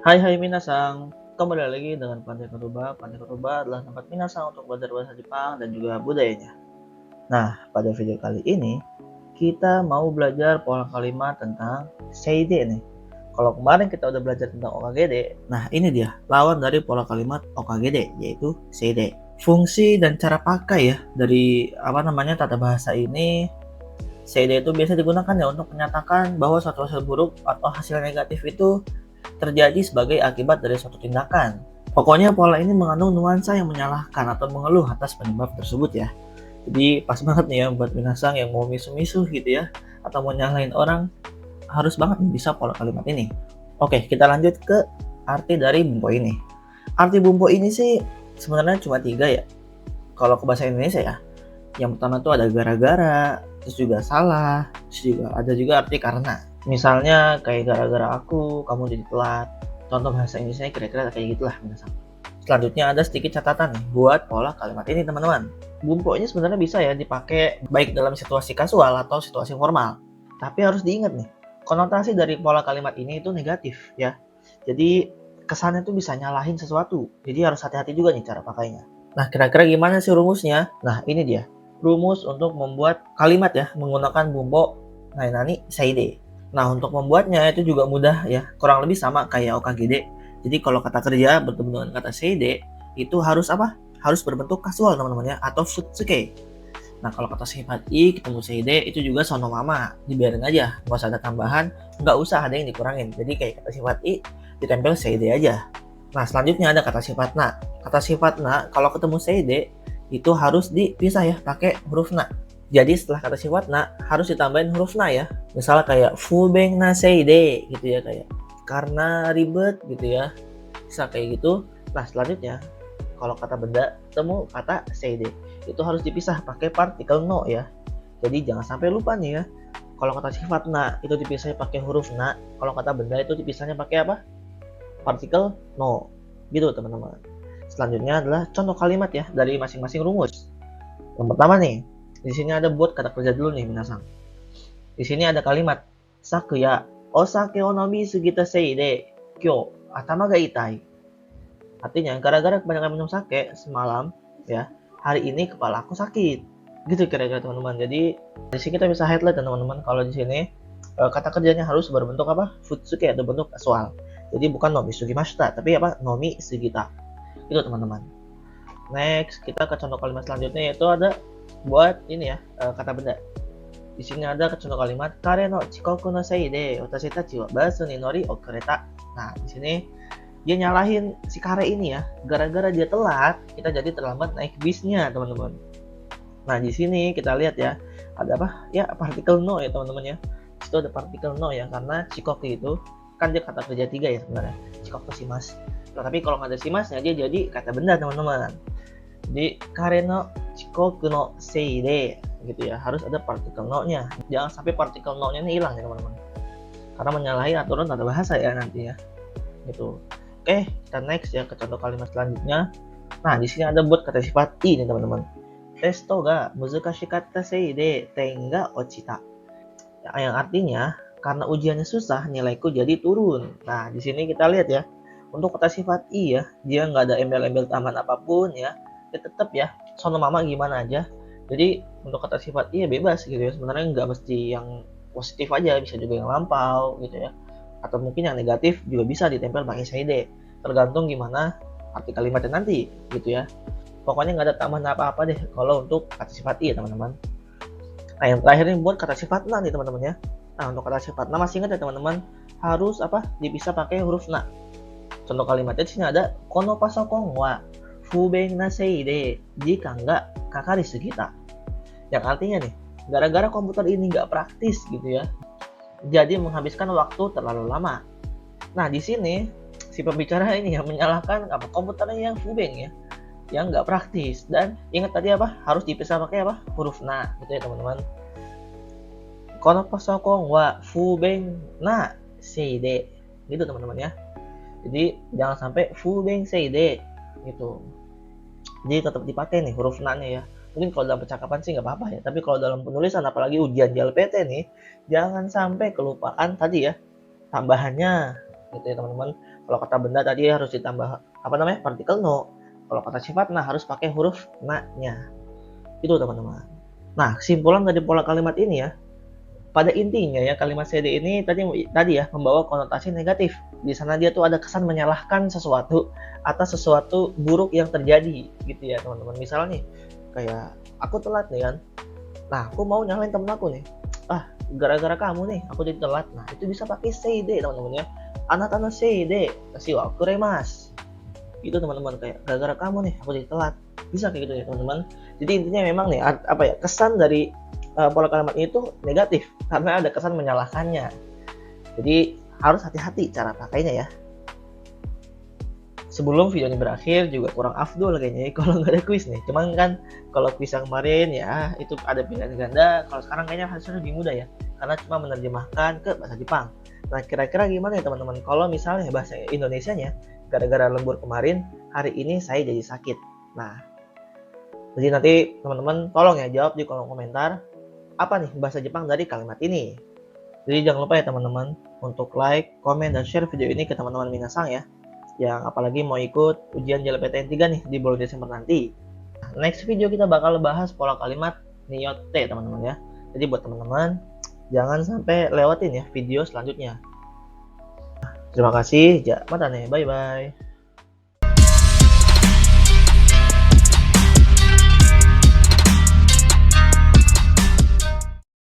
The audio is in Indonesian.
Hai hai minasang, kembali lagi dengan Pandai Kotoba. Pandai Kotoba adalah tempat minasang untuk belajar bahasa Jepang dan juga budayanya. Nah, pada video kali ini kita mau belajar pola kalimat tentang seide nih. Kalau kemarin kita udah belajar tentang okagede, nah ini dia lawan dari pola kalimat okagede, yaitu seide. Fungsi dan cara pakai ya dari tata bahasa ini, seide itu biasa digunakan ya untuk menyatakan bahwa suatu hasil buruk atau hasil negatif itu terjadi sebagai akibat dari suatu tindakan. Pokoknya pola ini mengandung nuansa yang menyalahkan atau mengeluh atas penyebab tersebut ya. Jadi pas banget nih ya buat minasang yang mau misu-misu gitu ya, atau mau nyalahin orang, harus banget nih bisa pola kalimat ini. Oke, kita lanjut ke arti dari bumpo ini. Arti bumpo ini sih sebenarnya cuma 3 ya. Kalau ke bahasa Indonesia ya. Yang pertama tuh ada gara-gara, terus juga salah, terus juga ada juga arti karena. Misalnya kayak gara-gara aku, kamu jadi telat. Contoh bahasa Indonesia kira-kira kayak gitulah. Selanjutnya ada sedikit catatan nih buat pola kalimat ini teman-teman. Bumpo ini sebenarnya bisa ya dipakai baik dalam situasi kasual atau situasi formal. Tapi harus diingat nih, konotasi dari pola kalimat ini itu negatif ya. Jadi kesannya tuh bisa nyalahin sesuatu. Jadi harus hati-hati juga nih cara pakainya. Nah, kira-kira gimana sih rumusnya? Nah, ini dia. Rumus untuk membuat kalimat ya menggunakan bumpo nainani seide. Nah, untuk membuatnya itu juga mudah ya, kurang lebih sama kayak okagede. Jadi kalau kata kerja bertemu dengan kata seide itu harus apa? Harus berbentuk kasual teman-teman ya, atau futsuke. Nah, kalau kata sifat i ketemu seide itu juga sonomama, dibiarin aja, nggak usah ada tambahan, nggak usah ada yang dikurangin. Jadi kayak kata sifat i ditempel seide aja. Nah, selanjutnya ada kata sifat na. Kata sifat na kalau ketemu seide itu harus dipisah ya pakai huruf na. Jadi setelah kata sifat na harus ditambahin huruf na ya. Misalnya kayak fubeng na seide gitu ya, kayak karena ribet gitu ya. Bisa kayak gitu. Nah, selanjutnya kalau kata benda ketemu kata seide itu harus dipisah pakai partikel no ya. Jadi jangan sampai lupa nih ya. Kalau kata sifat na itu dipisah pakai huruf na, kalau kata benda itu dipisahnya pakai apa? Partikel no. Gitu teman-teman. Selanjutnya adalah contoh kalimat ya dari masing-masing rumus. Yang pertama nih, di sini ada buat kata kerja dulu nih minasang. Di sini ada kalimat sakuya osake o nomi sugita seide kyo atama ga itai. Artinya gara-gara kebanyakan minum sake semalam ya, hari ini kepala aku sakit. Gitu kira-kira teman-teman. Jadi di sini kita bisa highlight teman-teman kalau di sini kata kerjanya harus berbentuk apa? Futsuke atau bentuk kasual. Jadi bukan nomi sugimashita, tapi apa? Nomi sugita. Itu teman-teman. Next, kita ke contoh kalimat selanjutnya yaitu ada buat ini ya, kata benda. Di sini ada contoh kalimat kare no chikoku no sei de watashi tachi wa basu ni nori okureta. Nah, di sini dia nyalahin si kare ini ya. Gara-gara dia telat, kita jadi terlambat naik bisnya, teman-teman. Nah, di sini kita lihat ya, ada apa? Ya, partikel no ya, teman-teman ya. Di situ ada partikel no ya, karena chikoku itu kan dia kata kerja 3 ya sebenarnya. Chikoku shimasu. Nah, tapi kalau nggak ada simasnya dia jadi kata benda teman-teman. Jadi kare no chikoku no seide gitu ya, harus ada partikel no-nya. Jangan sampai partikel no-nya ini hilang ya teman-teman. Karena menyalahi aturan tata bahasa ya nanti ya. Gitu. Oke, kita next ya ke contoh kalimat selanjutnya. Nah, di sini ada buat kata sifat i nih teman-teman. Testo ga muzukashikatta seide ten ga ochita. Yang artinya karena ujiannya susah, nilaiku jadi turun. Nah, di sini kita lihat ya. Untuk kata sifat i ya, dia nggak ada embel-embel tambahan apapun ya. Dia tetap ya, sono mama gimana aja. Jadi untuk kata sifat i ya bebas gitu ya. Sebenarnya nggak mesti yang positif aja, bisa juga yang lampau gitu ya. Atau mungkin yang negatif juga bisa ditempel pakai seide. Tergantung gimana arti kalimatnya nanti gitu ya. Pokoknya nggak ada tambahan apa-apa deh kalau untuk kata sifat i ya teman-teman. Nah, yang terakhir ini buat kata sifat na nih teman-teman ya. Nah, untuk kata sifat na masih ingat ya teman-teman, harus apa? Dipisah pakai huruf na. Contoh kalimatnya di sini ada kono pasokon wa fubeng na seide jika enggak kakari sugita. Yang artinya nih, gara-gara komputer ini nggak praktis gitu ya, jadi menghabiskan waktu terlalu lama. Nah, di sini si pembicara ini yang menyalahkan apa komputernya yang fubeng ya, yang nggak praktis. Dan ingat tadi apa? Harus dipisah pakai apa? Huruf na gitu ya teman-teman. Kono pasokon wa fubeng na seide gitu teman-teman ya. Jadi jangan sampai fubeng seide gitu. Jadi tetap dipakai nih huruf na-nya ya. Mungkin kalau dalam percakapan sih nggak apa-apa ya. Tapi kalau dalam penulisan apalagi ujian JLPT nih, jangan sampai kelupaan tadi ya tambahannya gitu ya teman-teman. Kalau kata benda tadi harus ditambah partikel no. Kalau kata sifat nah harus pakai huruf na-nya. Itu teman-teman. Nah, kesimpulan dari pola kalimat ini ya, pada intinya ya kalimat CD ini tadi ya membawa konotasi negatif. Di sana dia tuh ada kesan menyalahkan sesuatu atas sesuatu buruk yang terjadi gitu ya teman-teman. Misalnya nih kayak aku telat nih kan. Nah, aku mau nyalain temen aku nih. Ah, gara-gara kamu nih aku jadi telat. Nah, itu bisa pakai CD teman-teman ya. Anak-anak CD kasih waktu remas. Itu teman-teman kayak gara-gara kamu nih aku jadi telat. Bisa kayak gitu ya teman-teman. Jadi intinya memang nih kesan dari pola kalimat itu negatif karena ada kesan menyalahkannya. Jadi harus hati-hati cara pakainya ya. Sebelum video ini berakhir juga kurang afdol kayaknya kalau nggak ada kuis nih. Cuman kan kalau kuis yang kemarin ya itu ada pilihan ganda. Kalau sekarang kayaknya harusnya lebih mudah ya karena cuma menerjemahkan ke bahasa Jepang. Nah, kira-kira gimana ya teman-teman kalau misalnya bahasa Indonesianya gara-gara lembur kemarin hari ini saya jadi sakit. Nah, jadi nanti teman-teman tolong ya jawab di kolom komentar apa nih bahasa Jepang dari kalimat ini. Jadi jangan lupa ya teman-teman untuk like, komen, dan share video ini ke teman-teman minasang ya. Yang apalagi mau ikut ujian JLPTN 3 nih di bulan Desember nanti. Next video kita bakal bahas pola kalimat nyote teman-teman ya. Jadi buat teman-teman jangan sampai lewatin ya video selanjutnya. Terima kasih, mata nih, bye bye.